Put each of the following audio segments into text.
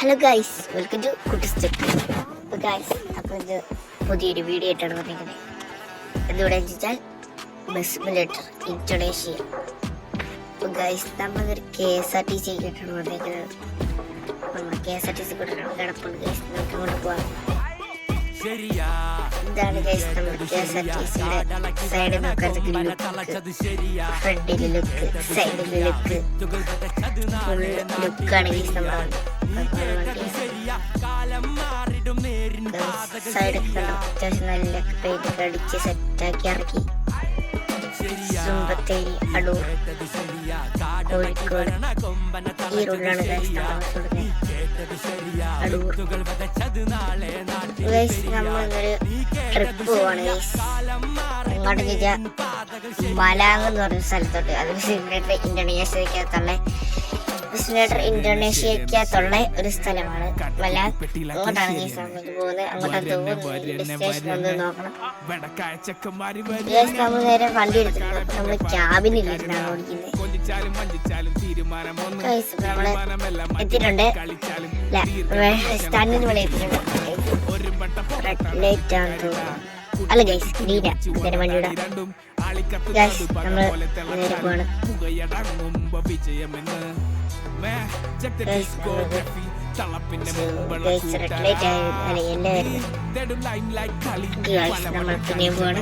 Hello guys, welcome to Kuttis tech. അപ്പോൾ guys, അപ്പോൾ ഇത് പുതിയൊരു വീഡിയോ ആയിട്ടാണ് വന്നിരിക്കുന്നത്. എന്തുകൊണ്ടാണെന്ന് വെച്ചാൽ ബസ് സിമുലേറ്റർ ഇന്തോനേഷ്യ. അപ്പോൾ ഗൈസ്, നമ്മളൊരു KSRTC ആയിട്ടാണ് വന്നിരിക്കുന്നത്. നമ്മൾ KSRTC കൂടെയാണ് കിടപ്പുണ്ട് ഗൈസ്. നമുക്ക് കൊണ്ട് പോകാം. ഇതാണ് ഗൈസ് നമ്മൾ KSRTCയുടെ സൈഡിൽ നോക്കാത്ത ഫ്രണ്ടിൽ ലുക്ക്, സൈഡിൽ ലുക്ക്, ഫുൾ ലുക്കാണ് ഗൈസ്. സൈഡൊക്കെ കണ്ടോ, അത്യാവശ്യം നല്ല പെയിന്റ് അടിച്ച് സെറ്റാക്കി ഇറക്കി. സുമ്പത്തേരി, അടൂർ, കോഴിക്കോട് ഈ റോഡിലാണ് ഗൈസ് താമസിക്കുന്നത്. അടൂർ ഗൈസ്, നമ്മളൊരു ട്രിപ്പ് പോവാണ് ഗൈസ്. അങ്ങോട്ട് ചോദിച്ചാൽ മലാങ് എന്ന് പറഞ്ഞ സ്ഥലത്തോട്ട്. അത് ഇന്തോനേഷ്യക്കകത്തുള്ള ഒരു സ്ഥലമാണ് മലാങ്. അങ്ങോട്ടാണ് ഗൈസ് നമുക്ക് പോകുന്നത്. അങ്ങോട്ടാണ് തോന്നുന്നത് ഡെസ്റ്റിനേഷൻ ഒന്ന് നോക്കണം ഗൈസ്. നമ്മൾ നേരെ വണ്ടി എടുത്തിട്ടുണ്ട്. നമ്മൾ ക്യാബിനിലിരുന്നാണ് ഓടിക്കുന്നത് ഗൈസ്. നമ്മള് എത്തിയിട്ടുണ്ട്, സ്റ്റാൻഡിന് ഇവിടെ എത്തിയിട്ടുണ്ട്. റെഡ് ലൈറ്റ് ആണ് തോന്നുന്നു. അല്ല ഗൈസ്, ഗ്രീനാ. നേരെ വണ്ടിയുടെ ഗൈസ് നമ്മൾ നേരെ പോവാണ്. റെഡ് ലൈറ്റ് അല്ല യെല്ലോ ആയിരുന്നു ഗൈസ്. നമ്മൾ പിന്നെയും പോവാണ്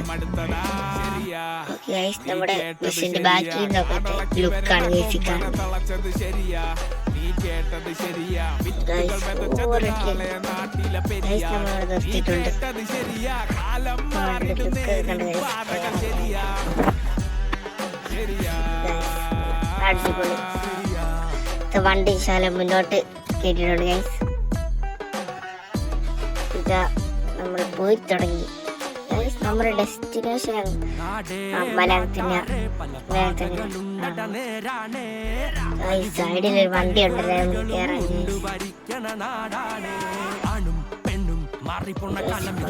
ഗൈസ്. നമ്മുടെ ബസ്സിന്റെ ബാക്കിൽ നോക്കട്ടെ ലുക്കാണ് ഗൈസ് കാണുന്നത്. നമ്മൾ നിർത്തിയിട്ടുണ്ട്. അടിപൊളി വണ്ടി ശാല മുന്നോട്ട് കേട്ടിട്ടുണ്ട് ഗൈസ്. ഇതാ നമ്മൾ പോയി തുടങ്ങി. നമ്മുടെ ഡെസ്റ്റിനേഷൻ മലയാളത്തിന് സൈഡിലൊരു വണ്ടി ഉണ്ടല്ലോ, നമുക്ക് കയറാൻ.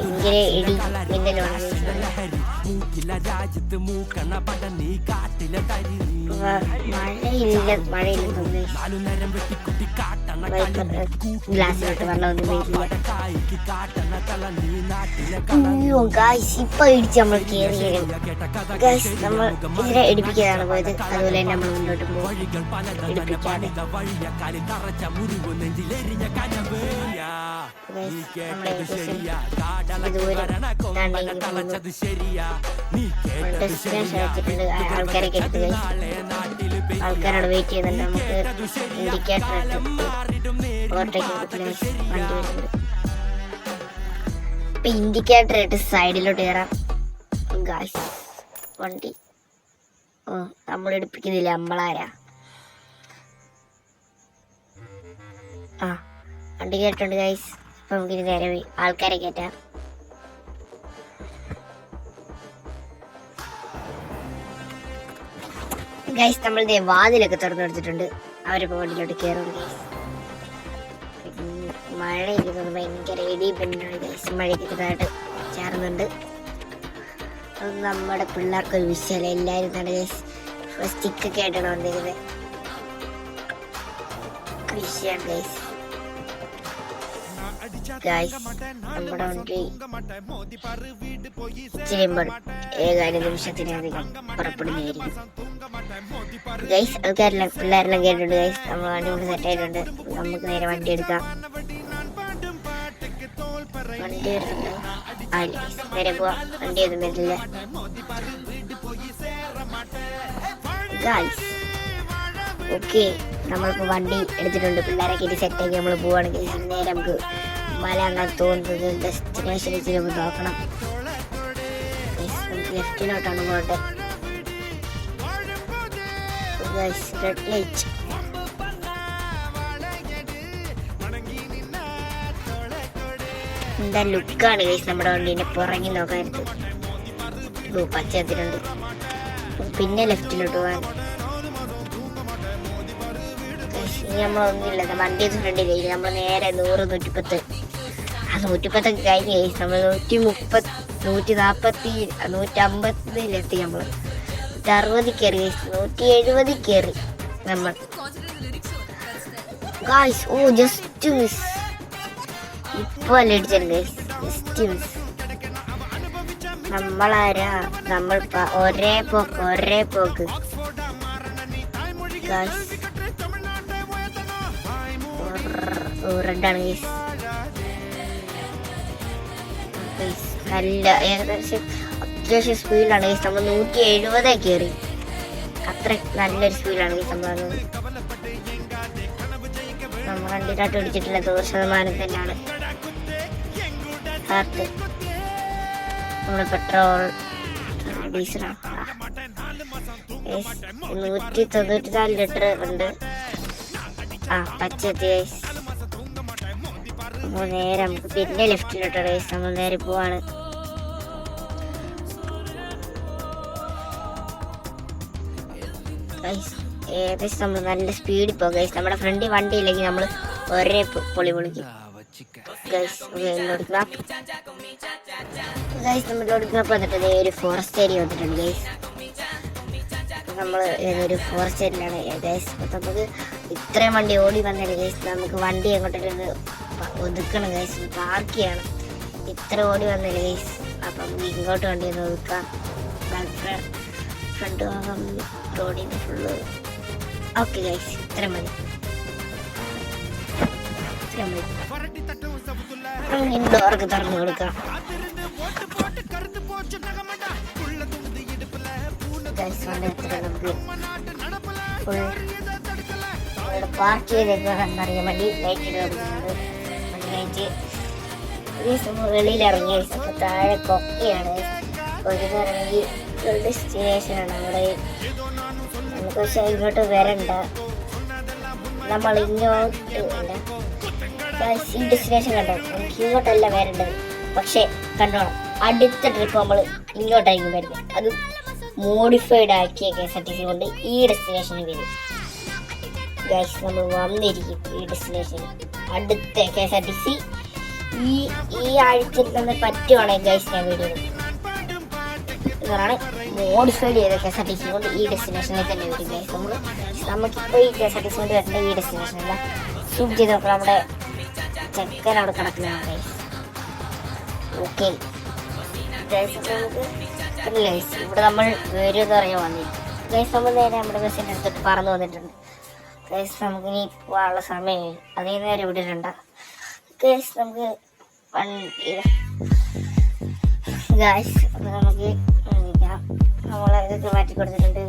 ഇങ്ങനെ ഇടി മിന്നലാണ് മഴയില്ല ഗ്ലാസ്സിലോട്ട് വെള്ളമൊന്നും വരില്ല. ഇപ്പൊ ഇടിച്ച് നമ്മൾ കയറി ഗൈസ്. നമ്മൾ ഇതിനെ ഇടിപ്പിക്കാതാണ് പോയത്. അതുപോലെ തന്നെ നമ്മൾ മുന്നോട്ട് പോകും ഇടിപ്പിക്കാതെ. ആൾക്കാരെ കെടുത്ത് ആൾക്കാരോട് വെയിറ്റ് ചെയ്യുന്നുണ്ട്. നമുക്ക് ഇൻഡിക്കേറ്റർ ഓവർടേക്ക് വണ്ടി വരുന്നുണ്ട്. ഇപ്പൊ ഇൻഡിക്കേറ്റർ ഇട്ട് സൈഡിലോട്ട് കയറാം ഗൈസ്. വണ്ടി നമ്മൾ എടുപ്പിക്കുന്നില്ല, നമ്മളാരാ. വണ്ടി കേട്ടുണ്ട് ഗൈസ്. ഇപ്പൊ നമുക്കിനി നേരെ പോയി ആൾക്കാരെ കയറ്റാം. ഗൈസ്, നമ്മൾ വാതിലൊക്കെ തുറന്നു കൊടുത്തിട്ടുണ്ട്. അവരിപ്പോ വണ്ടിയിലോട്ട് കയറും ഗൈസ്. മഴ ഇരിക്കുന്നത് ഭയങ്കര ഇടി പെണ്ണാണ് ഗൈസ്. മഴയ്ക്ക് ചെറുതായിട്ട് ചേർന്നുണ്ട്. അത് നമ്മുടെ പിള്ളേർക്കൊരു വിഷയമല്ല. എല്ലാവരും തന്നെ ഗൈസ് സ്റ്റിക്കൊക്കെ ആയിട്ടാണ് വന്നിരിക്കുന്നത്. വിഷയമാണ് ഗൈസ്. ഗൈസ്, നമ്മുടെ വണ്ടി ചെയ്യുമ്പോൾ ഏതാനും നിമിഷത്തിനധികം പുറപ്പെടുന്നതായിരിക്കും ഗൈസ്. ആൾക്കാരെല്ലാം പിള്ളേരെല്ലാം കേട്ടിട്ടുണ്ട് ഗൈസ്. നമ്മൾ വണ്ടി കൊണ്ട് സെറ്റ് ആയിട്ടുണ്ട്. നമുക്ക് നേരെ വണ്ടി എടുക്കാം. വണ്ടി എടുത്തിട്ട് നേരെ പോവാം. വണ്ടി ഒന്നും വരില്ല ഗൈസ്. ഓക്കെ, നമ്മളിപ്പോ വണ്ടി എടുത്തിട്ടുണ്ട്. പിള്ളേരൊക്കെ ഇട്ട് സെറ്റാക്കി നമ്മൾ പോവാണ് ഗൈസ്. നേരെ നമുക്ക് മലയാളം തോന്നുന്നത് ഡെസ്റ്റിനേഷനിൽ നമുക്ക് നോക്കണം. നമുക്ക് ലെഫ്റ്റിലോട്ടാണ് പോകേണ്ടത്. റെഡ് ലൈറ്റ് എന്താ ലുക്കാണ് ഗൈസ്. നമ്മുടെ വണ്ടീനെ പുറങ്ങി നോക്കാനായിട്ട് പച്ചത്തിലുണ്ട്. പിന്നെ ലെഫ്റ്റിലോട്ട് പോകാൻ നമ്മളൊന്നുമില്ല. വണ്ടി ഫ്രണ്ടിൽ നമ്മൾ നേരെ 100, 110 110 കഴിഞ്ഞ് ഗൈസ്. നമ്മൾ 130, 140, 150 നമ്മൾ 160 കയറി ഗൈസ്. 170 കയറി നമ്മൾ ഗൈസ്. ഓ ജസ്റ്റ് മിസ്. ഇപ്പൊ അല്ലേ അടിച്ചാൽ ഗൈസ്, ജസ്റ്റ് മിസ്. നമ്മളാരാ, നമ്മൾ ഒരേ പോക്ക് ഗൈസ്. റെഡാണ് ഗൈസ്. നല്ല ഏകദേശം അത്യാവശ്യം സ്പീഡിലാണ് ഗൈസ്. നമ്മൾ 170 കയറി. അത്ര നല്ലൊരു സ്പീഡിലാണ് ഗൈസ് നമ്മൾ വണ്ടിയിലാട്ട് പിടിച്ചിട്ടില്ല. 100% തന്നെയാണ്. ഹാർട്ട് നമ്മൾ പെട്രോൾ ഡീസലാണ്. 194 ലിറ്റർ ഉണ്ട്. പച്ചത്തി ഗൈസ്. നമ്മൾ നേരെ നമുക്ക് പിന്നെ ലെഫ്റ്റിലോട്ട് ഗൈസ്. നമ്മൾ നേരെ പോവാണ്. ഏകദേശം നമ്മൾ നല്ല സ്പീഡിൽ പോകും ഗൈസ്. നമ്മുടെ ഫ്രണ്ടിൽ വണ്ടി ഇല്ലെങ്കിൽ നമ്മൾ ഒരേ പൊളിക്കും ഗൈസ്. നമ്മളിലോടിക്കുന്നപ്പോൾ വന്നിട്ട് ഒരു ഫോറസ്റ്റ് ഏരിയ വന്നിട്ടുണ്ട് ഗൈസ്. നമ്മൾ ഒരു ഫോറസ്റ്റ് ഏരിയയിലാണ് ഗൈസ്. നമുക്ക് ഇത്രയും വണ്ടി ഓടി വന്നില്ല ഗൈസ്. നമുക്ക് വണ്ടി എങ്ങോട്ടൊക്കെ ഒതുക്കണം ഗൈസ്. പാർക്ക് ചെയ്യണം. ഇത്ര ഓടി വന്നില്ല ഗൈസ്. അപ്പം നമുക്ക് ഇങ്ങോട്ട് വണ്ടി ഒന്ന് ഒതുക്കാം. ഫ്രണ്ട് ഭാഗം റോഡിന് ഫുള്ള് ഓക്കെ ഗൈസ്. ഇത്രയും മതി. ഡോർക്ക് തുറന്നു കൊടുക്കാം. നമുക്ക് പാർക്ക് ചെയ്തേക്കാന്നറിയാൻ വേണ്ടി ലൈറ്റ് കൊടുക്കുന്നുണ്ട്. ലൈറ്റ് വെളിയിലിറങ്ങി. താഴെ കൊക്കയാണ്. ഒഴുകിറങ്ങി ഡെസ്റ്റിനേഷനാണ് അവിടെ. നമുക്ക് പക്ഷെ ഇങ്ങോട്ട് വരണ്ട. നമ്മൾ ഇങ്ങോട്ട് ഈ ഡെസ്റ്റിനേഷൻ കണ്ടോ. നമുക്ക് ഇങ്ങോട്ടല്ല വരേണ്ടത്. പക്ഷെ കണ്ടോണം, അടുത്ത ട്രിപ്പ് നമ്മൾ ഇങ്ങോട്ടായിരിക്കും വരുന്നത്. അത് മോഡിഫൈഡ് ആക്കിയ KSRTC കൊണ്ട് ഈ ഡെസ്റ്റിനേഷനിൽ വരും ഗൈസ്. നമ്മൾ വന്നിരിക്കും ഈ ഡെസ്റ്റിനേഷനിൽ. അടുത്ത KSRTC ഈ ആഴ്ചയിൽ തന്നെ പറ്റുവാണെങ്കിൽ ഗൈസ് ഞാൻ വീഡിയോ ഇതാണ് മോഡിഫൈഡ് ചെയ്ത KSRTC കൊണ്ട് ഈ ഡെസ്റ്റിനേഷനിൽ തന്നെ വരും ഗൈസ്. നമുക്കിപ്പോൾ ഈ KSRTC കൊണ്ട് വരേണ്ട ഈ ഡെസ്റ്റിനേഷനില്ല. സൂം ചെയ്ത് നോക്കണം. നമ്മുടെ ചെക്കൻ അവിടെ കിടക്കുന്നതാണ് ഗൈസ്. Okay guys. നമുക്ക് ഗൈസ് ഇവിടെ നമ്മൾ വരുമെന്ന് പറയാൻ വന്നിരിക്കും ഗൈസ്. നമ്മൾ നേരെ നമ്മുടെ ബസ്സിൻ്റെ അടുത്തിട്ട് പറന്ന് വന്നിട്ടുണ്ട് ഗൈസ്. നമുക്ക് ഇനി പോകാനുള്ള സമയമായി. അതേ നേരം ഇവിടെ ഇടണ്ട ഗൈസ്. നമുക്ക് ഗൈസ് അപ്പം നമുക്ക് നമ്മളെ ഇതൊക്കെ മാറ്റി കൊടുത്തിട്ടുണ്ട്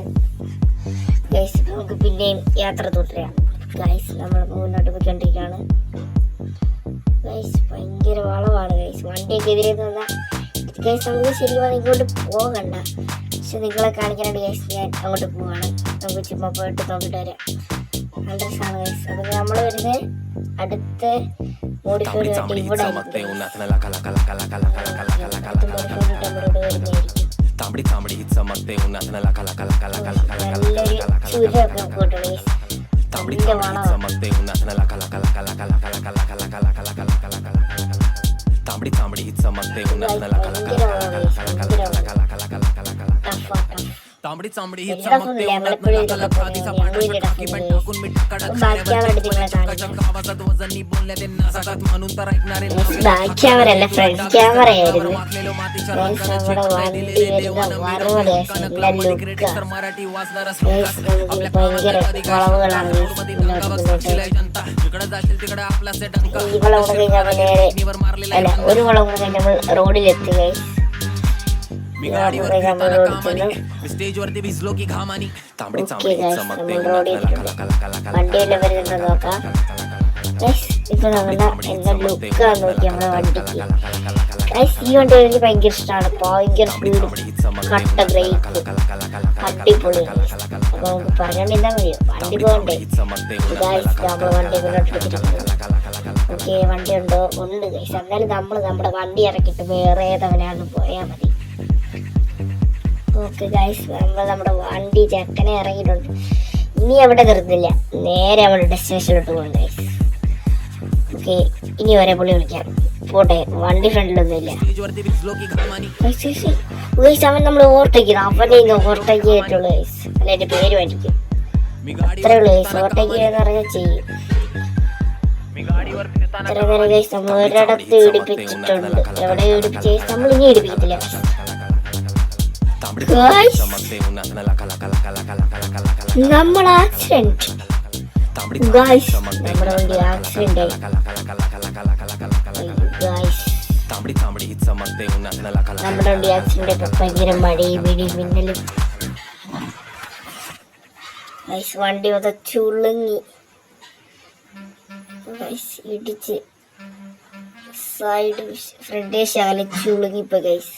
ഗൈസ്. നമുക്ക് പിന്നെയും യാത്ര തുടരാം ഗൈസ്. നമ്മൾ മുന്നോട്ട് പോയിക്കൊണ്ടിരിക്കുകയാണ് ഗൈസ്. ഭയങ്കര വളവാണ് ഗൈസ്. വണ്ടിയൊക്കെ എതിരെ നിന്നാൽ ഗൈസ് നമുക്ക് ശരിക്കും ഇങ്ങോട്ട് പോകണ്ട. പക്ഷെ നിങ്ങളെ കാണിക്കാനായിട്ട് ഗൈസ് ഞാൻ അങ്ങോട്ട് പോവാണ്. നമുക്ക് ചുമ്മാ പോയിട്ട് നോക്കിയിട്ട് വരാം. നല്ല രസമാണ് ഗൈസ്. അപ്പം നമ്മൾ വരുന്നത് അടുത്ത മോഡിഫൈഡ് ഇവിടെ तांबडी चांबडी ही चमकते उन्हात नाकाला खादी सापडली टाकी पण टाकून मी टाकाडा आवाजात वजनी बोलल्या त्यांना सगळ्यात म्हणून तर ऐकणारे ക്യാമറയല്ല ഫ്രണ്ട് ക്യാമറയായിരുന്നു. मराठी वाचणार ഭയങ്കര വളവുകളാണ്. जिकडे जाशील तिकडे आपला सेट ഈ വളം കൂടെ കഴിഞ്ഞാൽ അല്ല ഒരു വളം കൂടെ കഴിഞ്ഞാൽ നമ്മൾ റോഡിലെത്തി ഗൈസ്. स्टेजवरती भिजलो की घामानी तांबडी വണ്ടിയെല്ലാം വരുന്നുണ്ടോ നോക്കാം. ഇപ്പൊ നമ്മുടെ എന്താ ലുക്കാന്ന് നോക്കി നമ്മുടെ വണ്ടിക്ക്. ഈ വണ്ടി എനിക്ക് ഭയങ്കര ഇഷ്ടമാണ്. ഭയങ്കര സ്പീഡ്, കട്ട ബ്രേക്ക്, അടിപൊളി. അപ്പൊ നമുക്ക് പറഞ്ഞോണ്ടിരുന്നാ മതിയോ, വണ്ടി പോകണ്ടേ. നമ്മള് വണ്ടി ഓക്കെ വണ്ടി ഉണ്ടോ? ഉണ്ട് ഗൈസ്. എന്നാലും നമ്മള് നമ്മുടെ വണ്ടി ഇറക്കിയിട്ട് വേറെ ഏതവനാണ് പോയാൽ മതി. ഓക്കെ ഗൈസ്, നമ്മൾ നമ്മുടെ വണ്ടി ചെക്കനെ ഇറങ്ങിയിട്ടുണ്ട്. ഇനി അവിടെ നിർത്തില്ല, നേരെ നമ്മുടെ ഡെസ്റ്റിനേഷനിലോട്ട് പോകും ഗൈസ്. ഓക്കെ, ഇനി ഒരേ പുള്ളി വിളിക്കാം. പോട്ടെ, വണ്ടി ഫ്രണ്ടിലൊന്നുമില്ല. അവൻ നമ്മൾ ഓവർടേക്ക് ചെയ്തു. അവനെ ഓവർടേക്ക് ചെയ്തിട്ടുള്ളൂ ഗൈസ്. അല്ല, എൻ്റെ പേര് മേടിക്കും. അത്രേ ഉള്ളൂ ഗൈസ്. ഓവർടേക്ക് ചെയ്യുന്ന പറഞ്ഞാൽ ചെയ്യും. ഇത്ര നേരം ഗൈസ് നമ്മൾ ഒരിടത്ത് ഇടിപ്പിച്ചിട്ടുണ്ട്. എവിടെ ഇടിപ്പിച്ച് നമ്മൾ ഇനി ഇടിപ്പിക്കത്തില്ല. നമ്മൾ ആക്സിഡന്റ് ഗൈസ്, നമ്മുടെ വണ്ടി ആക്സിഡന്റ് ആയി ഗൈസ്. നമ്മുടെ വണ്ടി ആക്സിഡന്റ് ആയി. ഭയങ്കര മഴയും ഇടി മിന്നലും ഗൈസ്. വണ്ടി ചുളുങ്ങി ഗൈസ്. ഇടിച്ച് സൈഡ് ഫ്രണ്ട് ശകലം ചുളുങ്ങിപ്പോ ഗൈസ്.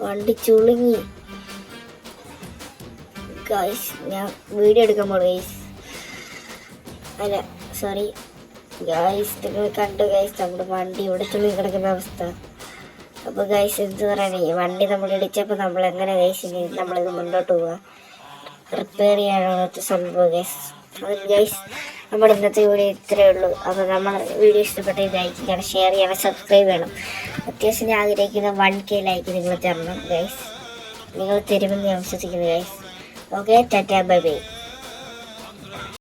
വണ്ടി ചുളുങ്ങി ഗൈസ്. ഞാൻ വീഡിയോ എടുക്കാൻ പോണു ഗൈസ്. അല്ല സോറി ഗൈസ്, നിങ്ങൾ കണ്ടു ഗൈസ് നമ്മുടെ വണ്ടി ഇവിടെ ചുളുങ്ങി കിടക്കുന്ന അവസ്ഥ. അപ്പോൾ ഗൈസ് എന്ത് പറയണേ, വണ്ടി നമ്മൾ ഇടിച്ചപ്പോൾ നമ്മൾ എങ്ങനെ ഗൈസ് നമ്മളിത് മുന്നോട്ട് പോവുക, റിപ്പയർ ചെയ്യാനുള്ള സംഭവം ഗൈസ്. അതിന് ഗൈസ് നമ്മുടെ ഇന്നത്തെ വീഡിയോ ഇത്രയേ ഉള്ളൂ. അപ്പോൾ നമ്മൾ വീഡിയോ ഇഷ്ടപ്പെട്ട ലൈക്ക് ചെയ്യണം, ഷെയർ ചെയ്യണം, സബ്സ്ക്രൈബ് ചെയ്യണം. അത്യാവശ്യം ഞാൻ ആഗ്രഹിക്കുന്ന 1K ലൈക്ക് നിങ്ങൾ തരണം ഗൈസ്. നിങ്ങൾ തരുമെന്ന് ഞാൻ വിശ്വസിക്കുന്നു guys. Okay, tata bye bye.